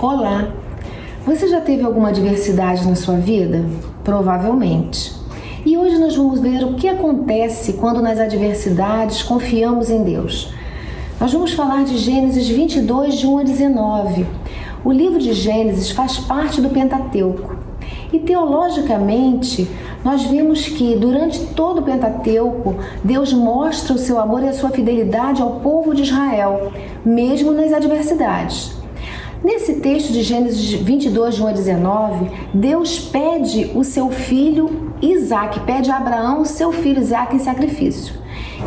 Olá! Você já teve alguma adversidade na sua vida? Provavelmente. E hoje nós vamos ver o que acontece quando nas adversidades confiamos em Deus. Nós vamos falar de Gênesis 22, de 1 a 19. O livro de Gênesis faz parte do Pentateuco. E teologicamente, nós vimos que durante todo o Pentateuco, Deus mostra o seu amor e a sua fidelidade ao povo de Israel, mesmo nas adversidades. Nesse texto de Gênesis 22, de 1 a 19, Deus pede o seu filho Isaac, pede a Abraão o seu filho Isaac em sacrifício.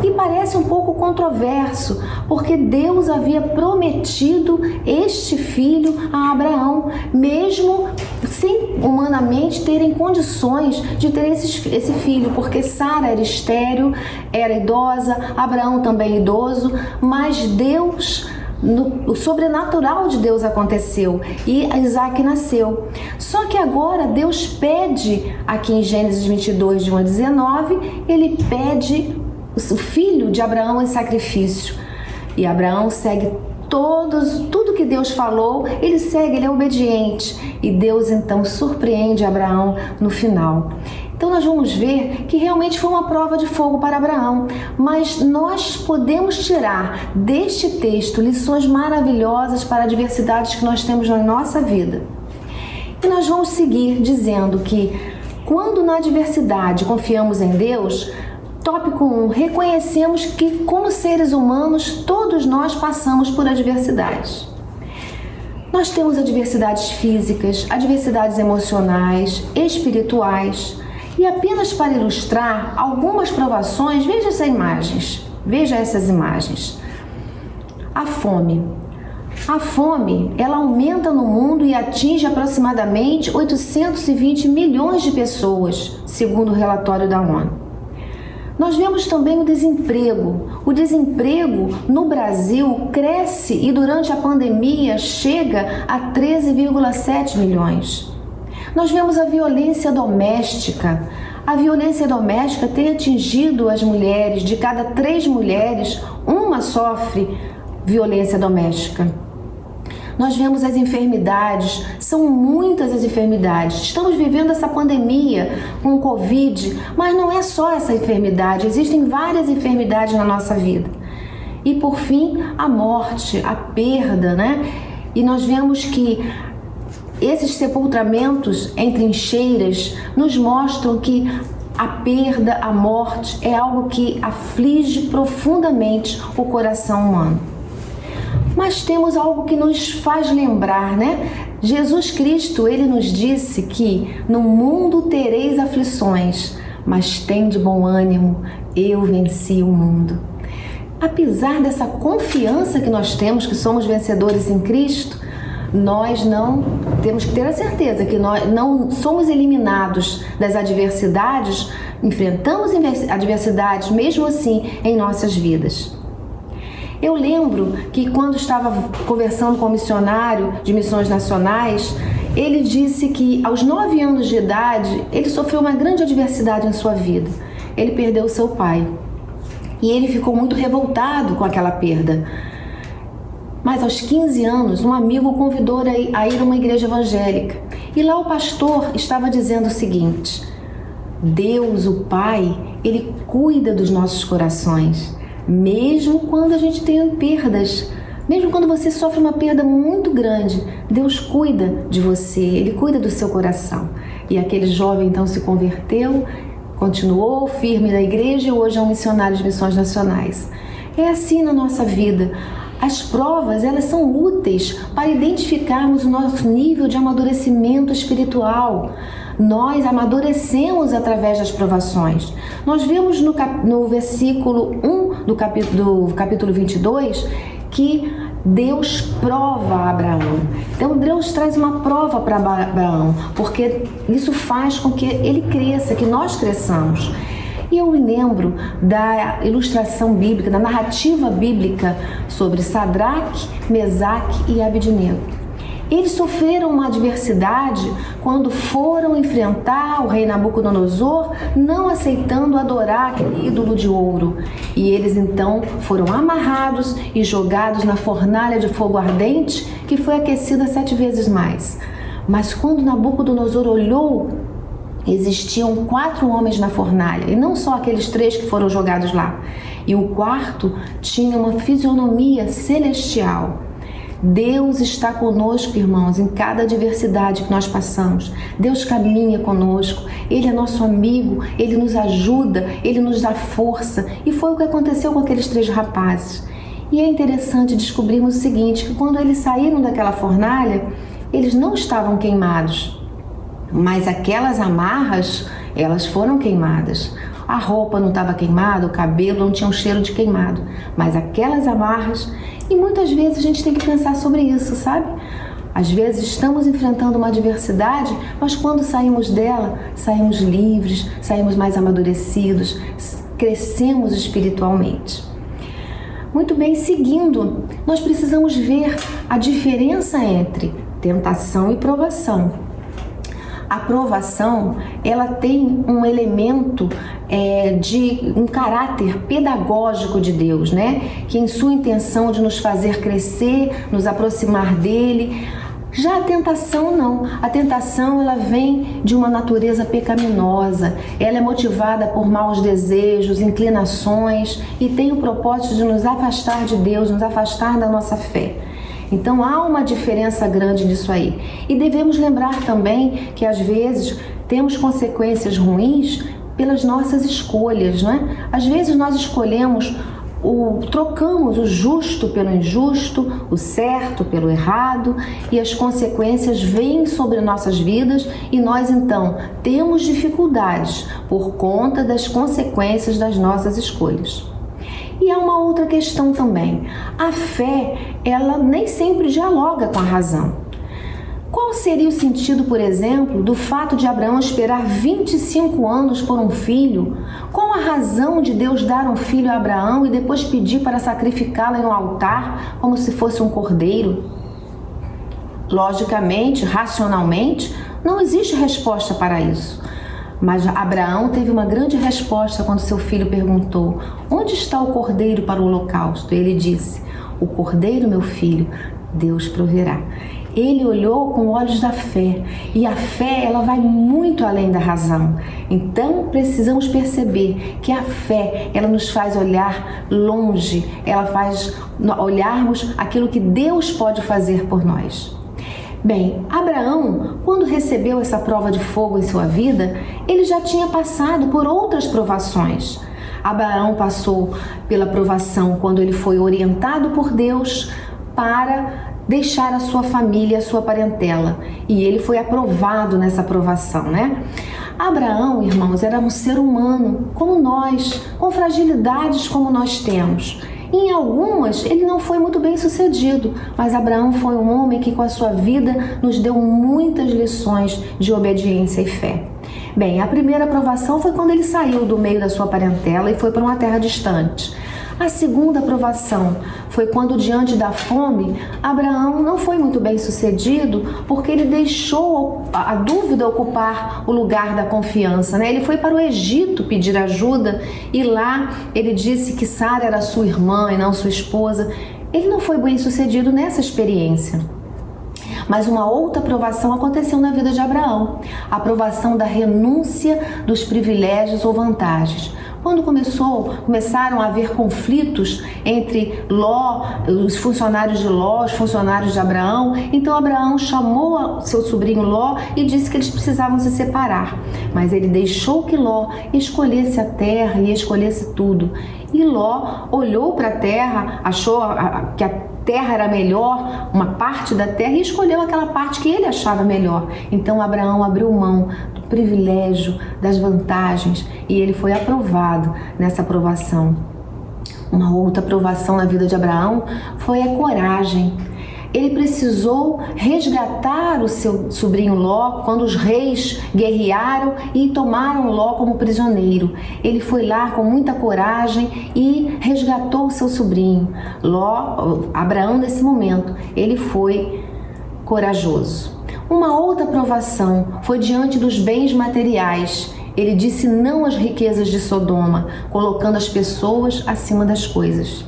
E parece um pouco controverso, porque Deus havia prometido este filho a Abraão, mesmo sem humanamente terem condições de ter esse filho, porque Sara era estéril, era idosa, Abraão também idoso, mas Deus... O sobrenatural de Deus aconteceu e Isaac nasceu. Só que agora Deus pede, aqui em Gênesis 22, de 1 a 19, ele pede o filho de Abraão em sacrifício. E Abraão segue tudo que Deus falou, ele segue, ele é obediente. E Deus então surpreende Abraão no final. Então nós vamos ver que realmente foi uma prova de fogo para Abraão, mas nós podemos tirar deste texto lições maravilhosas para adversidades que nós temos na nossa vida. E nós vamos seguir dizendo que quando na adversidade confiamos em Deus, tópico 1, reconhecemos que como seres humanos todos nós passamos por adversidades. Nós temos adversidades físicas, adversidades emocionais, espirituais. E apenas para ilustrar algumas provações, veja essas imagens. A fome. A fome, ela aumenta no mundo e atinge aproximadamente 820 milhões de pessoas, segundo o relatório da ONU. Nós vemos também o desemprego. O desemprego no Brasil cresce e durante a pandemia chega a 13,7 milhões. Nós vemos a violência doméstica. A violência doméstica tem atingido as mulheres. De cada 3 mulheres, uma sofre violência doméstica. Nós vemos as enfermidades, são muitas as enfermidades. Estamos vivendo essa pandemia com o Covid, mas não é só essa enfermidade, existem várias enfermidades na nossa vida. E por fim, a morte, a perda, né? E nós vemos que esses sepultamentos em trincheiras nos mostram que a perda, a morte é algo que aflige profundamente o coração humano. Mas temos algo que nos faz lembrar, né? Jesus Cristo, ele nos disse que no mundo tereis aflições, mas tende bom ânimo, eu venci o mundo. Apesar dessa confiança que nós temos, que somos vencedores em Cristo, nós não temos que ter a certeza que nós não somos eliminados das adversidades, enfrentamos adversidades mesmo assim em nossas vidas. Eu lembro que quando estava conversando com um missionário de missões nacionais, ele disse que aos 9 anos de idade ele sofreu uma grande adversidade em sua vida. Ele perdeu seu pai e ele ficou muito revoltado com aquela perda. Mas aos 15 anos, um amigo o convidou a ir a uma igreja evangélica. E lá o pastor estava dizendo o seguinte: Deus, o Pai, Ele cuida dos nossos corações, mesmo quando a gente tem perdas. Mesmo quando você sofre uma perda muito grande, Deus cuida de você, Ele cuida do seu coração. E aquele jovem então se converteu, continuou firme na igreja e hoje é um missionário de missões nacionais. É assim na nossa vida. As provas, elas são úteis para identificarmos o nosso nível de amadurecimento espiritual. Nós amadurecemos através das provações. Nós vemos no versículo 1 do capítulo 22 que Deus prova Abraão. Então Deus traz uma prova para Abraão, porque isso faz com que ele cresça, que nós cresçamos. E eu me lembro da ilustração bíblica, da narrativa bíblica sobre Sadraque, Mesaque e Abednego. Eles sofreram uma adversidade quando foram enfrentar o rei Nabucodonosor, não aceitando adorar aquele ídolo de ouro. E eles então foram amarrados e jogados na fornalha de fogo ardente, que foi aquecida 7 vezes mais. Mas quando Nabucodonosor olhou, existiam 4 homens na fornalha, e não só aqueles 3 que foram jogados lá. E o quarto tinha uma fisionomia celestial. Deus está conosco, irmãos, em cada adversidade que nós passamos. Deus caminha conosco, Ele é nosso amigo, Ele nos ajuda, Ele nos dá força. E foi o que aconteceu com aqueles 3 rapazes. E é interessante descobrirmos o seguinte, que quando eles saíram daquela fornalha, eles não estavam queimados, mas aquelas amarras, elas foram queimadas. A roupa não estava queimada, o cabelo não tinha um cheiro de queimado, mas aquelas amarras. E muitas vezes a gente tem que pensar sobre isso, sabe? Às vezes estamos enfrentando uma adversidade, mas quando saímos dela, saímos livres, saímos mais amadurecidos, crescemos espiritualmente. Muito bem, seguindo, nós precisamos ver a diferença entre tentação e provação. A provação, ela tem um elemento de um caráter pedagógico de Deus, né? Que em sua intenção de nos fazer crescer, nos aproximar dele. Já a tentação não. A tentação, ela vem de uma natureza pecaminosa. Ela é motivada por maus desejos, inclinações e tem o propósito de nos afastar de Deus, nos afastar da nossa fé. Então há uma diferença grande nisso aí. E devemos lembrar também que às vezes temos consequências ruins pelas nossas escolhas, não é? Às vezes nós escolhemos, trocamos o justo pelo injusto, o certo pelo errado, e as consequências vêm sobre nossas vidas e nós então temos dificuldades por conta das consequências das nossas escolhas. E há uma outra questão também. A fé, ela nem sempre dialoga com a razão. Qual seria o sentido, por exemplo, do fato de Abraão esperar 25 anos por um filho? Qual a razão de Deus dar um filho a Abraão e depois pedir para sacrificá-lo em um altar como se fosse um cordeiro? Logicamente, racionalmente, não existe resposta para isso. Mas Abraão teve uma grande resposta quando seu filho perguntou: onde está o cordeiro para o holocausto? Ele disse: o cordeiro, meu filho, Deus proverá. Ele olhou com olhos da fé, e a fé, ela vai muito além da razão. Então precisamos perceber que a fé, ela nos faz olhar longe, ela faz olharmos aquilo que Deus pode fazer por nós. Bem, Abraão, quando recebeu essa prova de fogo em sua vida, ele já tinha passado por outras provações. Abraão passou pela provação quando ele foi orientado por Deus para deixar a sua família, a sua parentela. E ele foi aprovado nessa provação, né? Abraão, irmãos, era um ser humano como nós, com fragilidades como nós temos. Em algumas, ele não foi muito bem sucedido, mas Abraão foi um homem que com a sua vida nos deu muitas lições de obediência e fé. Bem, a primeira provação foi quando ele saiu do meio da sua parentela e foi para uma terra distante. A segunda provação foi quando, diante da fome, Abraão não foi muito bem sucedido porque ele deixou a dúvida ocupar o lugar da confiança, né? Ele foi para o Egito pedir ajuda e lá ele disse que Sara era sua irmã e não sua esposa. Ele não foi bem sucedido nessa experiência. Mas uma outra provação aconteceu na vida de Abraão, a provação da renúncia dos privilégios ou vantagens. Quando começaram a haver conflitos entre Ló, os funcionários de Ló, os funcionários de Abraão, então Abraão chamou seu sobrinho Ló e disse que eles precisavam se separar. Mas ele deixou que Ló escolhesse a terra e escolhesse tudo. E Ló olhou para a terra, achou que a terra era melhor, uma parte da terra, e escolheu aquela parte que ele achava melhor. Então Abraão abriu mão do privilégio, das vantagens, e ele foi aprovado nessa aprovação. Uma outra aprovação na vida de Abraão foi a coragem. Ele precisou resgatar o seu sobrinho Ló quando os reis guerrearam e tomaram Ló como prisioneiro. Ele foi lá com muita coragem e resgatou o seu sobrinho. Abraão, nesse momento, ele foi corajoso. Uma outra provação foi diante dos bens materiais. Ele disse não às riquezas de Sodoma, colocando as pessoas acima das coisas.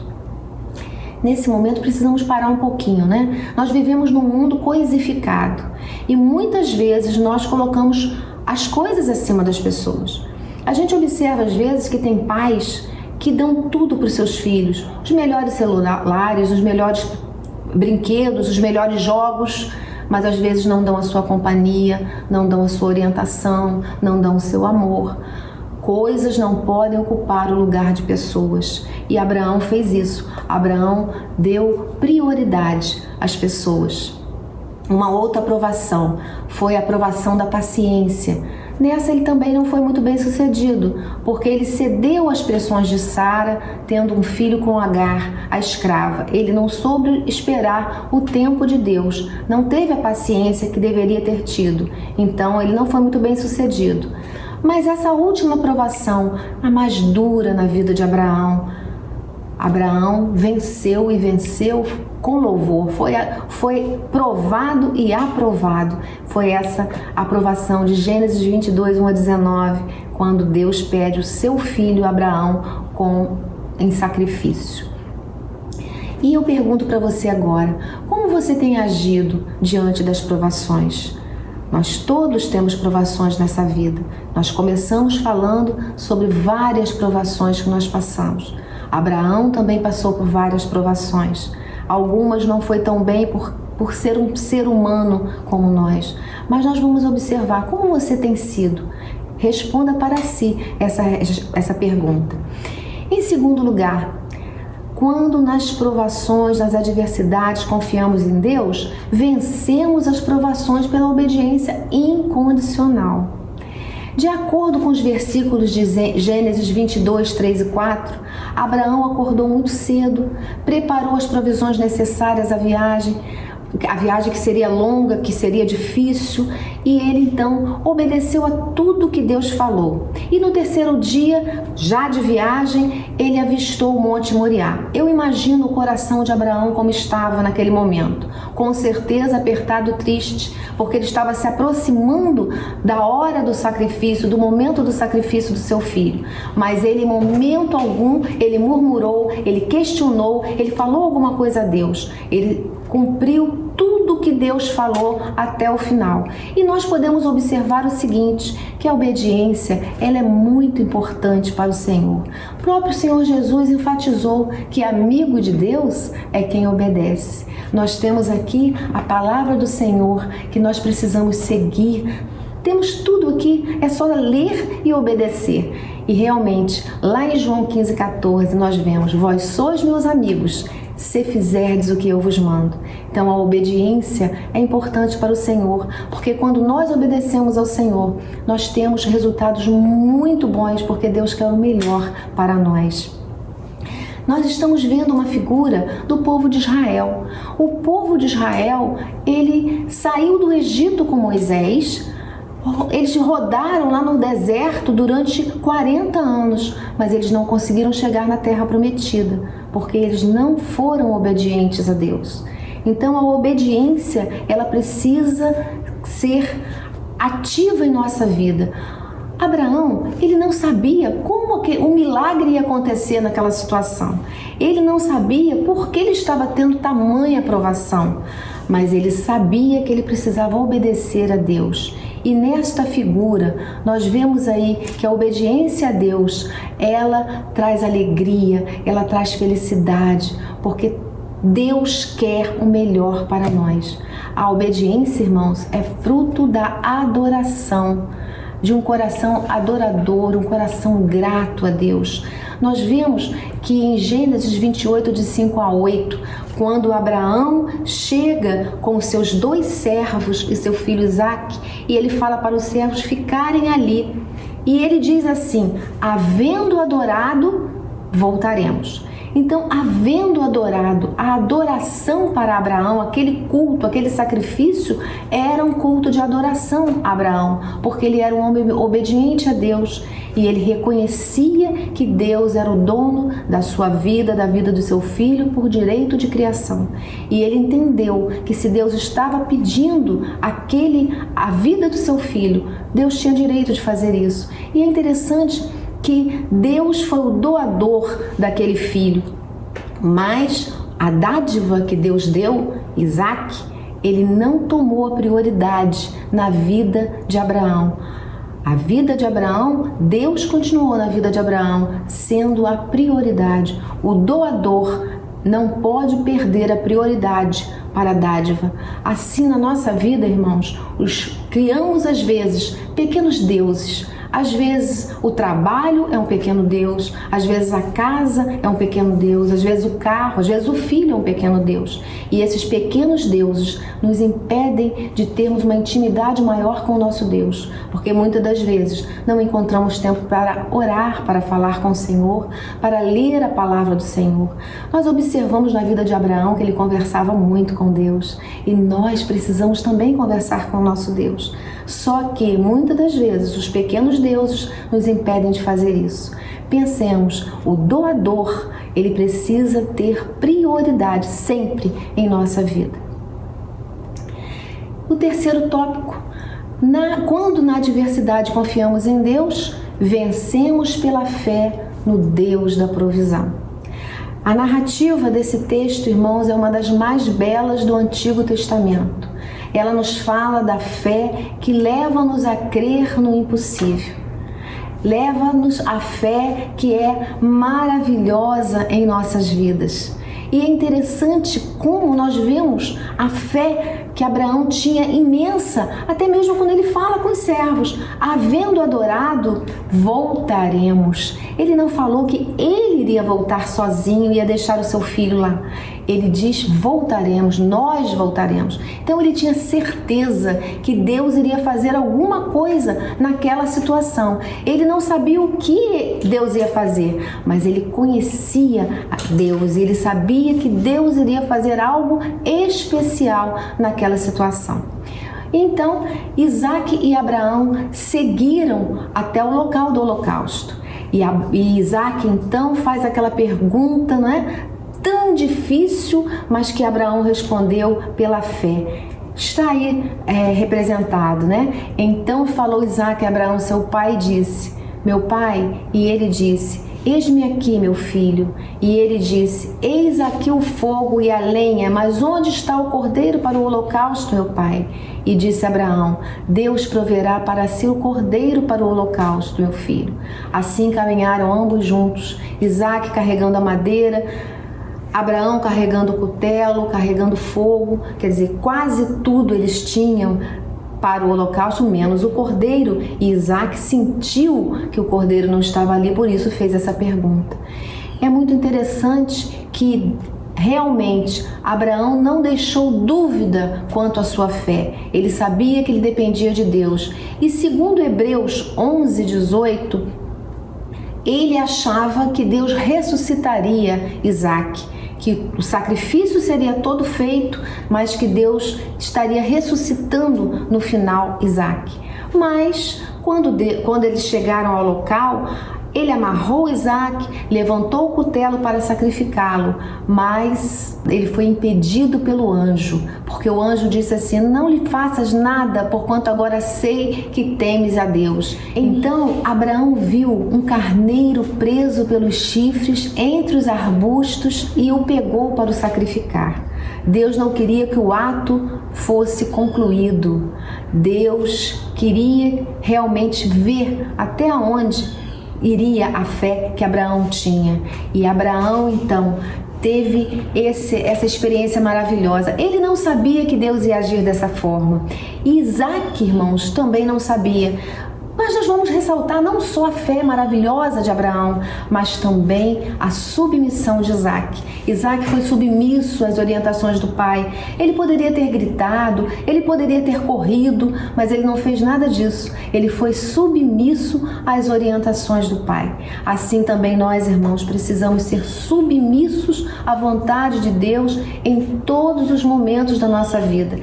Nesse momento precisamos parar um pouquinho, né? Nós vivemos num mundo coisificado e muitas vezes nós colocamos as coisas acima das pessoas. A gente observa às vezes que tem pais que dão tudo para os seus filhos, os melhores celulares, os melhores brinquedos, os melhores jogos, mas às vezes não dão a sua companhia, não dão a sua orientação, não dão o seu amor. Coisas não podem ocupar o lugar de pessoas. E Abraão fez isso. Abraão deu prioridade às pessoas. Uma outra aprovação foi a aprovação da paciência. Nessa ele também não foi muito bem sucedido, porque ele cedeu às pressões de Sara, tendo um filho com Agar, a escrava. Ele não soube esperar o tempo de Deus, não teve a paciência que deveria ter tido. Então ele não foi muito bem sucedido. Mas essa última provação, a mais dura na vida de Abraão, Abraão venceu e venceu com louvor, foi provado e aprovado. Foi essa aprovação de Gênesis 22, 1 a 19, quando Deus pede o seu filho Abraão em sacrifício. E eu pergunto para você agora, como você tem agido diante das provações? Nós todos temos provações nessa vida. Nós começamos falando sobre várias provações que nós passamos. Abraão também passou por várias provações. Algumas não foi tão bem por ser um ser humano como nós. Mas nós vamos observar como você tem sido. Responda para si essa pergunta. Em segundo lugar, quando nas provações, nas adversidades, confiamos em Deus, vencemos as provações pela obediência incondicional. De acordo com os versículos de Gênesis 22, 3 e 4, Abraão acordou muito cedo, preparou as provisões necessárias à viagem que seria longa, que seria difícil, e ele então obedeceu a tudo que Deus falou. E no terceiro dia, já de viagem, ele avistou o Monte Moriá. Eu imagino o coração de Abraão como estava naquele momento, com certeza apertado, triste, porque ele estava se aproximando da hora do sacrifício, do momento do sacrifício do seu filho. Mas ele, em momento algum, ele murmurou, ele questionou, ele falou alguma coisa a Deus. Ele cumpriu tudo que Deus falou até o final. E nós podemos observar o seguinte, que a obediência, ela é muito importante para o Senhor. O próprio Senhor Jesus enfatizou que amigo de Deus é quem obedece. Nós temos aqui a palavra do Senhor que nós precisamos seguir. Temos tudo aqui, é só ler e obedecer. E realmente, lá em João 15,14, nós vemos: vós sois meus amigos, se fizerdes o que eu vos mando. Então a obediência é importante para o Senhor, porque quando nós obedecemos ao Senhor, nós temos resultados muito bons, porque Deus quer o melhor para nós. Nós estamos vendo uma figura do povo de Israel. O povo de Israel, ele saiu do Egito com Moisés. Eles rodaram lá no deserto durante 40 anos, mas eles não conseguiram chegar na terra prometida, porque eles não foram obedientes a Deus. Então a obediência, ela precisa ser ativa em nossa vida. Abraão, ele não sabia como que o milagre ia acontecer naquela situação. Ele não sabia por que ele estava tendo tamanha provação, mas ele sabia que ele precisava obedecer a Deus. E nesta figura, nós vemos aí que a obediência a Deus, ela traz alegria, ela traz felicidade, porque Deus quer o melhor para nós. A obediência, irmãos, é fruto da adoração, de um coração adorador, um coração grato a Deus. Nós vemos que em Gênesis 28, de 5 a 8, quando Abraão chega com os seus 2 servos e seu filho Isaque, e ele fala para os servos ficarem ali. E ele diz assim: havendo adorado, voltaremos. Então, havendo adorado, a adoração para Abraão, aquele culto, aquele sacrifício, era um culto de adoração a Abraão, porque ele era um homem obediente a Deus e ele reconhecia que Deus era o dono da sua vida, da vida do seu filho, por direito de criação. E ele entendeu que se Deus estava pedindo a vida do seu filho, Deus tinha direito de fazer isso. E é interessante que Deus foi o doador daquele filho, mas a dádiva que Deus deu, Isaque, ele não tomou a prioridade na vida de Abraão. A vida de Abraão, Deus continuou na vida de Abraão, sendo a prioridade. O doador não pode perder a prioridade para a dádiva. Assim, na nossa vida, irmãos, criamos às vezes pequenos deuses. Às vezes o trabalho é um pequeno Deus, às vezes a casa é um pequeno Deus, às vezes o carro, às vezes o filho é um pequeno Deus. E esses pequenos deuses nos impedem de termos uma intimidade maior com o nosso Deus, porque muitas das vezes não encontramos tempo para orar, para falar com o Senhor, para ler a palavra do Senhor. Nós observamos na vida de Abraão que ele conversava muito com Deus e nós precisamos também conversar com o nosso Deus. Só que muitas das vezes os pequenos deuses nos impedem de fazer isso. Pensemos, o doador, ele precisa ter prioridade sempre em nossa vida. O terceiro tópico, quando na adversidade confiamos em Deus, vencemos pela fé no Deus da provisão. A narrativa desse texto, irmãos, é uma das mais belas do Antigo Testamento. Ela nos fala da fé que leva-nos a crer no impossível. Leva-nos à fé que é maravilhosa em nossas vidas. E é interessante como nós vemos a fé que Abraão tinha imensa, até mesmo quando ele fala com os servos, havendo adorado, voltaremos. Ele não falou que ele iria voltar sozinho e ia deixar o seu filho lá. Ele diz, voltaremos, nós voltaremos. Então ele tinha certeza que Deus iria fazer alguma coisa naquela situação. Ele não sabia o que Deus ia fazer, mas ele conhecia Deus e ele sabia que Deus iria fazer algo especial naquela situação. Então, Isaque e Abraão seguiram até o local do holocausto. E Isaque então faz aquela pergunta, não é? Tão difícil, mas que Abraão respondeu pela fé. Está aí representado, né? Então falou Isaque a Abraão, seu pai, e disse, meu pai, e ele disse, eis-me aqui, meu filho. E ele disse, eis aqui o fogo e a lenha, mas onde está o cordeiro para o holocausto, meu pai? E disse Abraão, Deus proverá para si o cordeiro para o holocausto, meu filho. Assim caminharam ambos juntos, Isaque carregando a madeira, Abraão carregando o cutelo, carregando fogo, quer dizer, quase tudo eles tinham para o holocausto, menos o cordeiro. E Isaque sentiu que o cordeiro não estava ali, por isso fez essa pergunta. É muito interessante que realmente Abraão não deixou dúvida quanto à sua fé. Ele sabia que ele dependia de Deus. E segundo Hebreus 11:18, ele achava que Deus ressuscitaria Isaque, que o sacrifício seria todo feito, mas que Deus estaria ressuscitando no final Isaque. Mas quando eles chegaram ao local, ele amarrou Isaque, levantou o cutelo para sacrificá-lo, mas ele foi impedido pelo anjo, porque o anjo disse assim, não lhe faças nada, porquanto agora sei que temes a Deus. Então Abraão viu um carneiro preso pelos chifres entre os arbustos e o pegou para o sacrificar. Deus não queria que o ato fosse concluído. Deus queria realmente ver até onde iria a fé que Abraão tinha. E Abraão então teve essa experiência maravilhosa. Ele não sabia que Deus ia agir dessa forma. E Isaque, irmãos, também não sabia. Mas nós vamos ressaltar não só a fé maravilhosa de Abraão, mas também a submissão de Isaac. Isaac foi submisso às orientações do pai. Ele poderia ter gritado, ele poderia ter corrido, mas ele não fez nada disso. Ele foi submisso às orientações do pai. Assim também nós, irmãos, precisamos ser submissos à vontade de Deus em todos os momentos da nossa vida.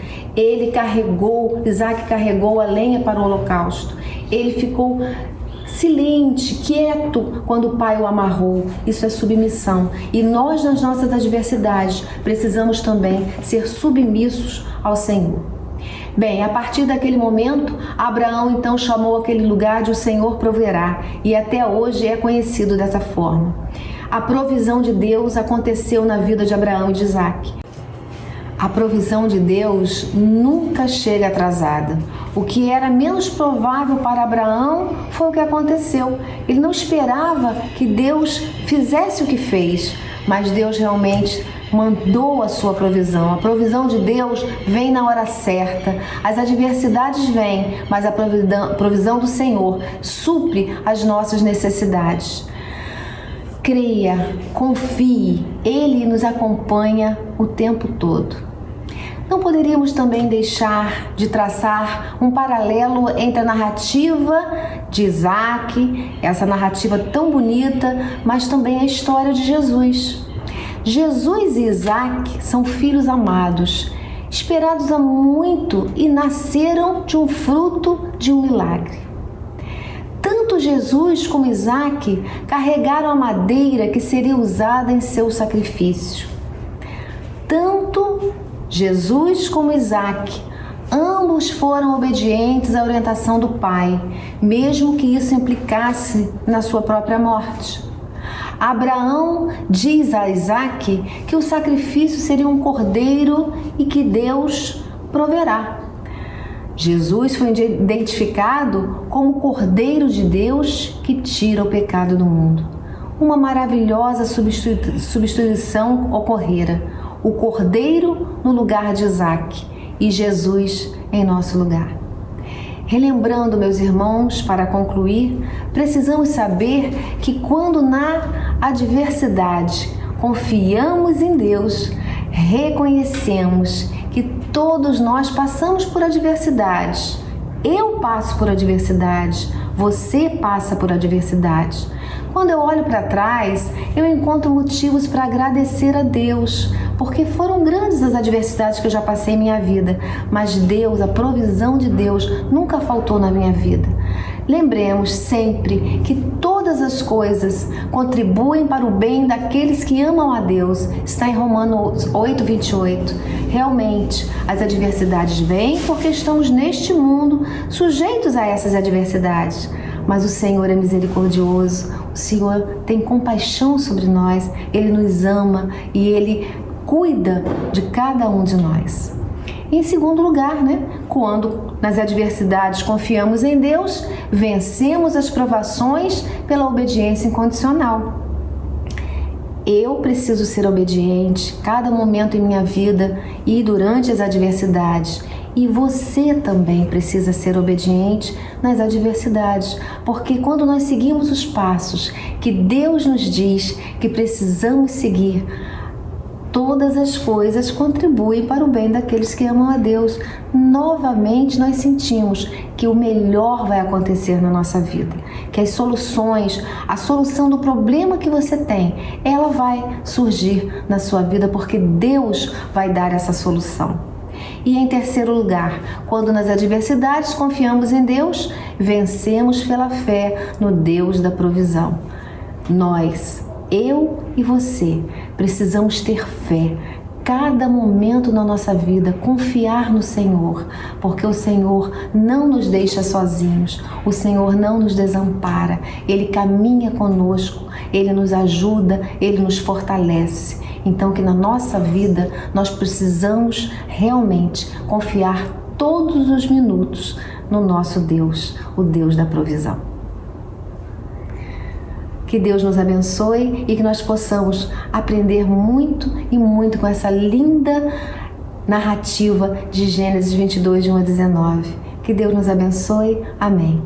Isaac carregou a lenha para o holocausto. Ele ficou silente, quieto quando o pai o amarrou. Isso é submissão. E nós, nas nossas adversidades, precisamos também ser submissos ao Senhor. Bem, a partir daquele momento, Abraão então chamou aquele lugar de o Senhor proverá, e até hoje é conhecido dessa forma. A provisão de Deus aconteceu na vida de Abraão e de Isaac. A provisão de Deus nunca chega atrasada. O que era menos provável para Abraão foi o que aconteceu. Ele não esperava que Deus fizesse o que fez, mas Deus realmente mandou a sua provisão. A provisão de Deus vem na hora certa. As adversidades vêm, mas a provisão do Senhor supre as nossas necessidades. Creia, confie, Ele nos acompanha o tempo todo. Não poderíamos também deixar de traçar um paralelo entre a narrativa de Isaac, essa narrativa tão bonita, mas também a história de Jesus. Jesus e Isaac são filhos amados, esperados há muito e nasceram de um fruto de um milagre. Tanto Jesus como Isaac carregaram a madeira que seria usada em seu sacrifício. Tanto Jesus como Isaac, ambos foram obedientes à orientação do Pai, mesmo que isso implicasse na sua própria morte. Abraão diz a Isaac que o sacrifício seria um cordeiro e que Deus proverá. Jesus foi identificado como o Cordeiro de Deus que tira o pecado do mundo. Uma maravilhosa substituição ocorrera. O Cordeiro no lugar de Isaac e Jesus em nosso lugar. Relembrando, meus irmãos, para concluir, precisamos saber que quando na adversidade confiamos em Deus, reconhecemos que todos nós passamos por adversidades. Eu passo por adversidades, você passa por adversidades. Quando eu olho para trás, eu encontro motivos para agradecer a Deus, porque foram grandes as adversidades que eu já passei em minha vida, mas Deus, a provisão de Deus, nunca faltou na minha vida. Lembremos sempre que todas as coisas contribuem para o bem daqueles que amam a Deus. Está em Romanos 8:28. Realmente, as adversidades vêm porque estamos neste mundo sujeitos a essas adversidades. Mas o Senhor é misericordioso, o Senhor tem compaixão sobre nós, Ele nos ama e Ele cuida de cada um de nós. Em segundo lugar, quando nas adversidades confiamos em Deus, vencemos as provações pela obediência incondicional. Eu preciso ser obediente cada momento em minha vida e durante as adversidades. E você também precisa ser obediente nas adversidades, porque quando nós seguimos os passos que Deus nos diz que precisamos seguir, todas as coisas contribuem para o bem daqueles que amam a Deus. Novamente nós sentimos que o melhor vai acontecer na nossa vida, que as soluções, a solução do problema que você tem, ela vai surgir na sua vida, porque Deus vai dar essa solução. E em terceiro lugar, quando nas adversidades confiamos em Deus, vencemos pela fé no Deus da provisão. Nós, eu e você, precisamos ter fé. Cada momento na nossa vida, confiar no Senhor, porque o Senhor não nos deixa sozinhos, o Senhor não nos desampara, Ele caminha conosco, Ele nos ajuda, Ele nos fortalece. Então, que na nossa vida nós precisamos realmente confiar todos os minutos no nosso Deus, o Deus da provisão. Que Deus nos abençoe e que nós possamos aprender muito e muito com essa linda narrativa de Gênesis 22, de 1 a 19. Que Deus nos abençoe. Amém.